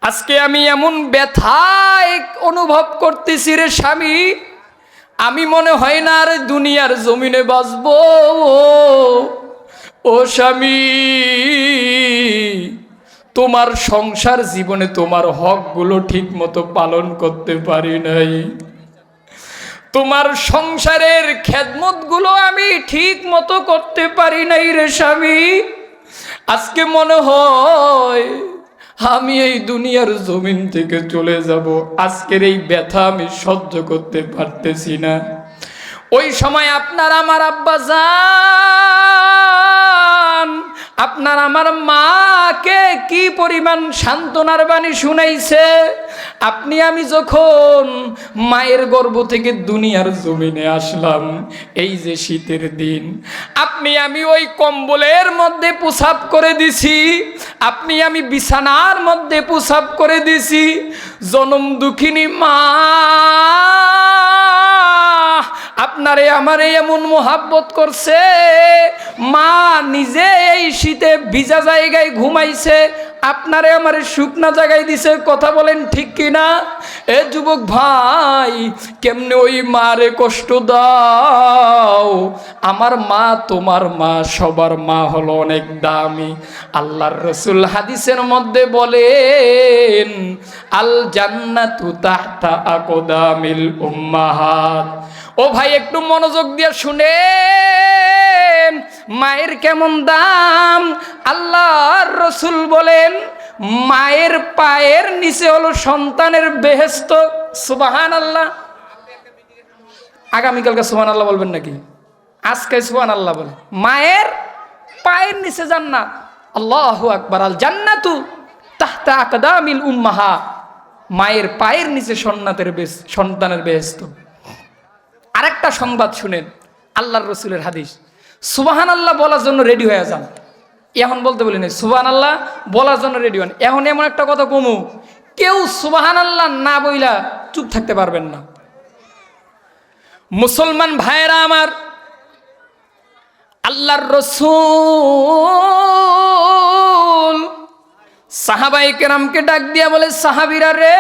আজকে আমি এমন ব্যথায় অনুভব করতেছি রে স্বামী, আমি মনে হয় না আর দুনিয়ার জমিনে বাঁচবো। ও স্বামী, তোমার সংসার জীবনে তোমার হকগুলো ঠিক মতো পালন করতে পারি নাই, তোমার সংসারের খেদমতগুলো আমি ঠিক মতো করতে পারি নাই রে স্বামী। আজকে মনে হয় আমি এই দুনিয়ার জমিন থেকে চলে যাব। আজকের এই ব্যথা আমি সহ্য করতে পারতেছি না। ওই সময় আপনার আমার আব্বা জান, আপনার আমার মাকে কি পরিমাণ সান্ত্বনার বাণী শুনাইছে। আপনি আমি যখন মায়ের গর্ভ থেকে দুনিয়ার জমিনে আসলাম, এই যে শীতের দিন, আপনি আমি ওই কম্বলের মধ্যে প্রসাব করে দিছি, আপনি আমি বিছানার মধ্যে প্রসাব করে দিছি। জনম দুঃখিনী মা আপনারে আমারে এমন মোহাব্বত করছে, মা নিজে এই শীতে ভিজা জায়গায় ঘুমাইছে, আপনারে আমারে শুকনা জায়গায় দিছে। কথা বলেন ঠিক কিনা? এ যুবক ভাই, কেমনে ওই মারে কষ্ট দাও? আমার মা তোমার মা, সবার মা হলো অনেক দামি। আল্লাহর রাসূল হাদিসের মধ্যে বলেন, আল জান্নাতু তাহতা আকদামিল উম্মাহাত। ও ভাই, একটু মনোযোগ দিয়ে শুনেন, মায়ের কেমন দাম। আল্লাহর রাসূল বলেন, মায়ের পায়ের নিচে হলো সন্তানের বেহেশত। সুবহানাল্লাহ। আগামীকালকে সুবহানাল্লাহ বলবেন নাকি? আজকে সুবহানাল্লাহ বলে। মায়ের পায়ের নিচে জান্নাত। আল্লাহু আকবার। আল জান্নাতু তাহতা আকদামিল উম্মাহাত। মায়ের পায়ের নিচে সন্তানের বেহেশত। আরেকটা সংবাদ শুনেন, আল্লাহর রাসূলের হাদিস। সুবহানাল্লাহ বলার জন্য রেডি হয়ে যান। এখন বলতে বলি না, সুবহানাল্লাহ বলার জন্য রেডি হন। এখন এমন একটা কথা কমু, কেউ সুবহানাল্লাহ না বইলা চুপ থাকতে পারবেন না। মুসলমান ভাইয়েরা আমার, আল্লাহর রাসূল সাহাবায়ে কেরামকে ডাক দিয়া বলে, সাহাবীরা রে,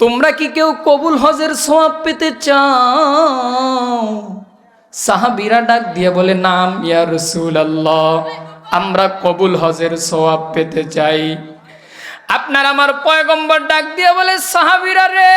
তোমরা কি কেউ কবুল হজের সওয়াব পেতে চাও? সাহাবীরা ডাক দিয়ে বলে, নাম ইয়া রাসূলুল্লাহ, আমরা কবুল হজের সওয়াব পেতে চাই। আপনার আমার পয়গম্বর ডাক দিয়ে বলে, সাহাবীরা রে,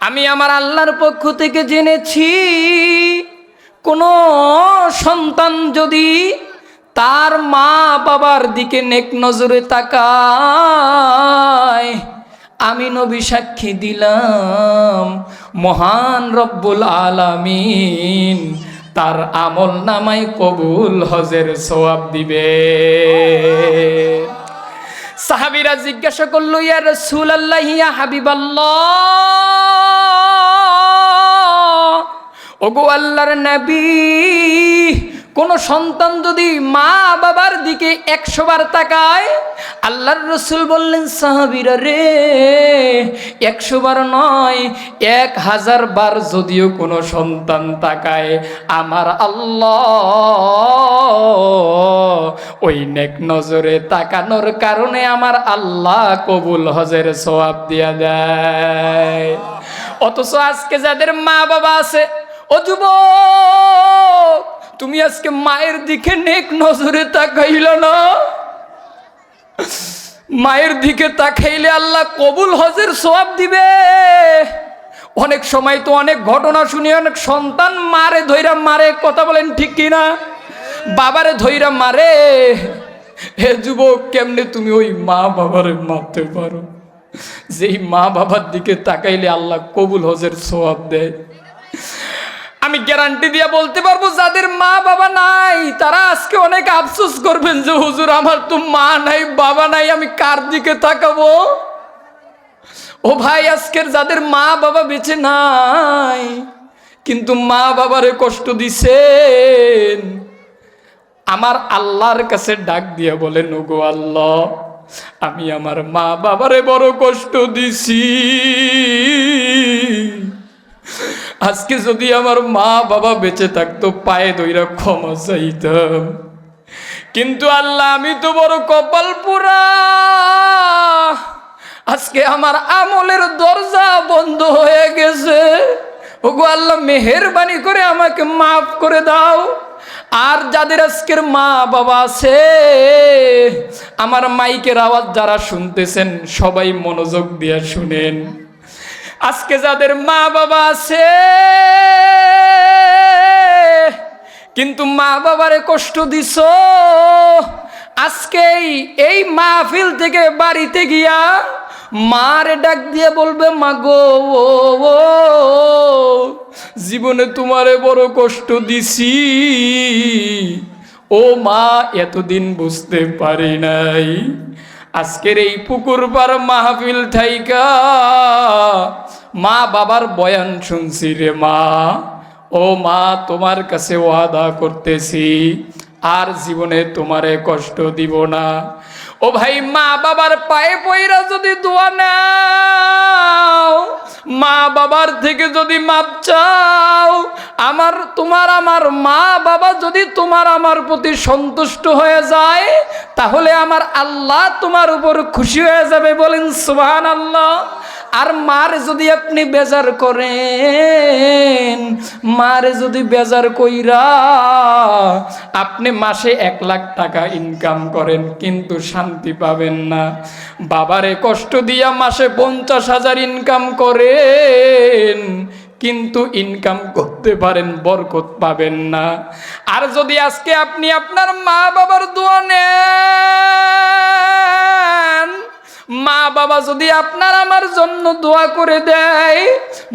আমি আমার আল্লাহর পক্ষ থেকে জেনেছি, কোন সন্তান যদি তার মা বাবার দিকে নেক নজরে তাকায়, আমি নবী সাক্ষী দিলাম, মহান রব্বুল আলামিন তার আমল নামায় কবুল হজের সওয়াব দিবে। সাহাবীরা জিজ্ঞাসা করলো, ইয়া রাসূলুল্লাহ, ইয়া হাবিবাল্লাহ, ওগো আল্লাহর নবী, কোন সন্তান যদি মা বাবার দিকে 100 বার তাকায়? আল্লাহর রাসূল বললেন, সাহাবীরা রে, 100 বার নয়, 1000 বার যদিও কোনো সন্তান তাকায়, আমার আল্লাহ ওই নেক নজরে তাকানোর কারণে আমার আল্লাহ কবুল হজের সওয়াব দিয়া দেয়। অথচ আজকে যাদের মা বাবা আছে, ও যুবক, তুমি আজকে মায়ের দিকে নেক নজরে তাকাইল না। মায়ের দিকে তাকাইলে আল্লাহ কবুল হজের সওয়াব দিবে। অনেক সময় তো অনেক ঘটনা শুনি, অনেক সন্তান মারে ধইরা মারে। কথা বলেন ঠিক কিনা? বাবারে ধইরা মারে। হে যুবক, কেমনে তুমি ওই মা বাবারে মারতে পারো, যেই মা বাবার দিকে তাকাইলে আল্লাহ কবুল হজের সওয়াব দেয়? আমি গ্যারান্টি দিয়ে বলতে পারবো, যাদের মা বাবা নাই তারা আজকে অনেক আফসোস করবেন যে হুজুর, আমার তো মা নাই বাবা নাই, আমি কার দিকে তাকাবো? ও ভাই, আজকের যাদের মা বাবা বেঁচে নাই কিন্তু মা বাবারে কষ্ট দিছেন, আমার আল্লাহর কাছে ডাক দিয়ে বলেন, ওগো আল্লাহ, আমি আমার মা বাবারে বড় কষ্ট দিছি। আজকে যদি আমার মা বাবা বেঁচে থাকতো, পায়ে ধইরা ক্ষমা চাইতাম। কিন্তু আল্লাহ আমি তো বড় কপাল পোড়া, আজকে আমার আমলের দরজা বন্ধ হয়ে গেছে। ওগো আল্লাহ মেহেরবানি করে আমাকে মাফ করে দাও। আর যাদের আজকের মা বাবা আছে, আমার মাইকের আওয়াজ যারা শুনতেছেন সবাই মনোযোগ দিয়ে শুনেন। আজকে যাদের মা বাবা আছে কিন্তু মা বাবারে কষ্ট দিছ, আজকে এই মাহফিল থেকে বাড়িতে গিয়া মারে ডাক দিয়ে বলবে, মা গো জীবনে তোমারে বড় কষ্ট দিছি, ও মা এতদিন বুঝতে পারি নাই। আজকের এই পুকুর পাড় মাহফিল থাইকা মা বাবার বয়ান শুনছি রে মা। ও মা তোমার কাছে ওয়াদা করতেছি আর জীবনে তোমারে কষ্ট দিব না। ও ভাই মা বাবার পায়ে পয়রা যদি দোয়া নাও, মা বাবার থেকে যদি মাপ চাও, আমার মা বাবা যদি তোমার আমার প্রতি সন্তুষ্ট হয়ে যায়, তাহলে আমার আল্লাহ তোমার উপর খুশি হয়ে যাবে। বলেন সুবহানাল্লাহ। আর মারে যদি আপনি বেজার করেন, মারে যদি বেজার কইরা আপনি মাসে 1 লাখ টাকা ইনকাম করেন কিন্তু শান্তি পাবেন না। বাবারে কষ্ট দিয়া মাসে 50,000 ইনকাম করেন কিন্তু ইনকাম করতে পারেন, বরকত পাবেন না। আর যদি আজকে আপনি আপনার মা বাবার দোয়া নেন, মা বাবা যদি আপনার আমার জন্য দোয়া করে দেয়,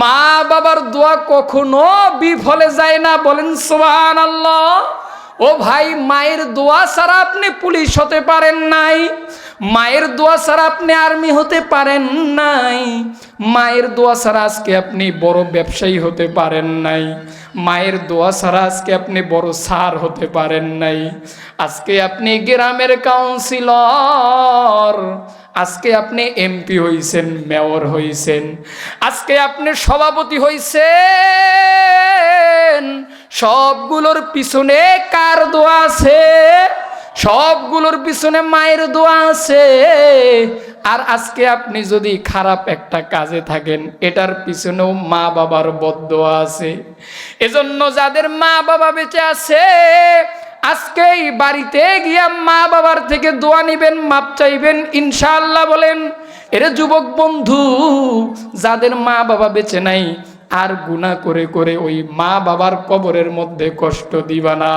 মা বাবার দোয়া কখনো বিফলে যায় না। বলেন সুবহানাল্লাহ। ও ভাই মায়ের দোয়া ছাড়া আপনি পুলিশ হতে পারেন নাই, মায়ের দোয়া ছাড়া আপনি আর্মি হতে পারেন নাই, মায়ের দোয়া ছাড়া আজকে আপনি বড় ব্যবসায়ী হতে পারেন নাই, মায়ের দোয়া ছাড়া আজকে আপনি বড় স্যার হতে পারেন নাই। আজকে আপনি গ্রামের কাউন্সিলর, আজকে আপনি এমপি হইছেন, মেয়র হইছেন, আজকে আপনি সভাপতি হইছেন, সবগুলোর পিছনে কার দোয়া আছে? সবগুলোর পিছনে মায়ের দোয়া আছে। আর আজকে আপনি যদি খারাপ একটা কাজে থাকেন, এটার পিছনেও মা বাবার বদদোয়া আছে। এজন্য যাদের মা বাবা বেঁচে আছে, আজকেই বাড়িতে গিয়া মা বাবার থেকে দোয়া নিবেন, মাপ চাইবেন ইনশাআল্লাহ। বলেন এরে যুবক বন্ধু, যাদের মা বাবা বেঁচে নাই আর গুনাহ করে করে ওই মা বাবার কবরের মধ্যে কষ্ট দিবা না।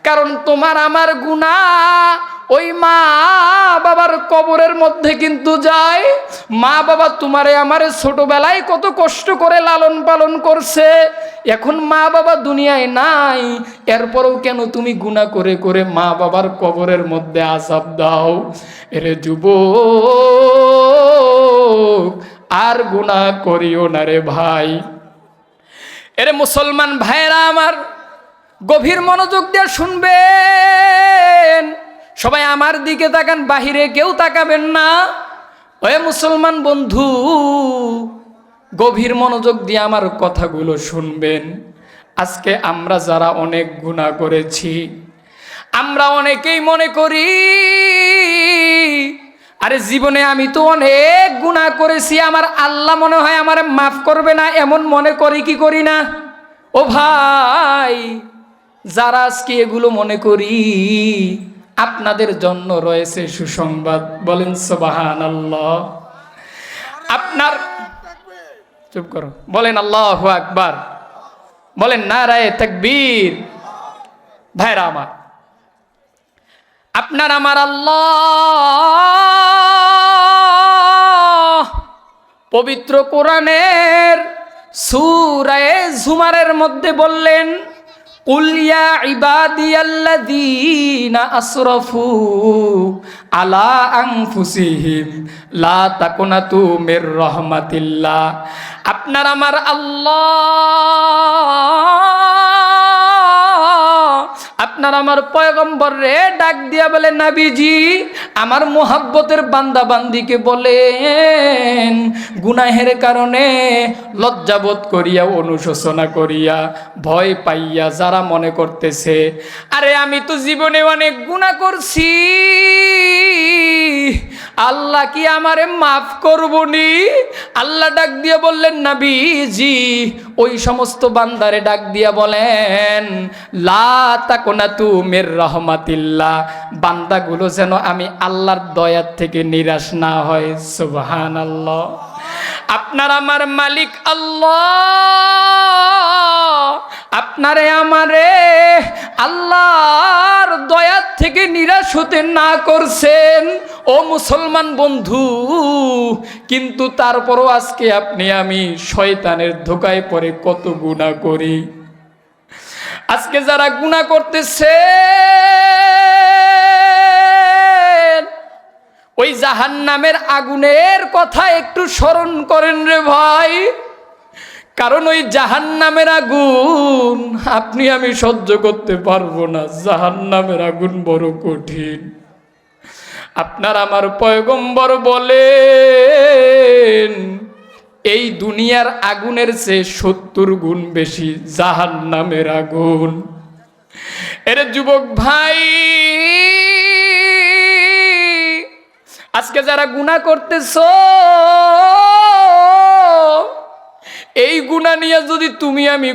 কারণ তোমার আমার গুনাহ ওই মা বাবার কবরের মধ্যে কিন্তু যায়। মা বাবা তোমারে আমারে ছোটবেলায় কত কষ্ট করে লালন পালন করছে, এখন মা বাবা দুনিয়ায় নাই, এরপরেও কেন তুমি গুনাহ করে করে মা বাবার কবরের মধ্যে আযাব দাও? এরে যুবক, আর গুনাহ করিও না রে ভাই। এরে মুসলমান ভাইরা আমার, গভীর মনোযোগ দিয়ে শুনবেন। সবাই আমার দিকে তাকান, বাহিরে কেউ তাকাবেন না। ওই মুসলমান বন্ধু, গভীর মনোযোগ দিয়ে আমার কথাগুলো শুনবেন। আজকে আমরা যারা অনেক গুনাহ করেছি, আমরা অনেকেই মনে করি আরে জীবনে আমি তো অনেক গুনাহ করেছি, আমার আল্লাহ মনে হয় আমারে মাফ করবে না, এমন মনে করি কি করি না? ও ভাই, যারা আজকে এগুলো মনে করি, আপনাদের জন্য রয়েছে সুসংবাদ। বলেন সুবহানাল্লাহ। আপনার চুপ করো, বলেন আল্লাহু আকবার, বলেন নারায়ে তাকবীর। ভাইরা আমার, আপনার আমার আল্লাহ পবিত্র কোরআনের সূরা জুমারের মধ্যে বললেন, কুল ইয়া ইবাদিয়াল্লাযীনা আসরাফু আলা আনফুসিহিম লা তাকুনাতু মির রাহমাতিল্লাহ। আপনার আমার আল্লাহ আপনার আমার পয়গম্বর রে ডাক দিয়া বলে, নবীজি আমার মোহাব্বতের বান্দা বান্দিকে বলেন গুনাহের কারণে লজ্জাবোধ করিয়া, অনুশোচনা করিয়া, ভয় পাইয়া যারা মনে করতেছে আরে আমি তো জীবনে অনেক গুনাহ করছি, আল্লাহ কি আমারে মাফ করবনি? আল্লাহ ডাক দিয়া বললেন, নবীজি ওই সমস্ত বান্দারে ডাক দিয়া বলেন লা তাকুনাতু মির রাহমাতিল্লাহ, বান্দাগুলো যেন আমি আল্লাহর দয়ার থেকে নিরাশ না হয়। সুবহানাল্লাহ। আপনার আমার মালিক আল্লাহ আপনারে আমারে আল্লাহর দয়ার থেকে নিরাশ হতে না করছেন ও মুসলমান বন্ধু, কিন্তু তারপরও আজকে আপনি আমি শয়তানের ধোকায় পড়ে কত গুনাহ করি। আজকে যারা গুনাহ করতেছে ওই জাহান্নামের আগুনের কথা একটু স্মরণ করেন রে ভাই, কারণ ওই জাহান্নামের আগুন আপনি আমি সহ্য করতে পারবো না। জাহান্নামের আগুন বড় কঠিন। আপনার আমার পয়গম্বর বলেন এই দুনিয়ার আগুনের চেয়ে 70 গুণ বেশি জাহান্নামের আগুন। এর যুবক ভাই, আজকে যারা গুনাহ করতেছো এই গুনাহ নিয়ে যদি তুমি আমি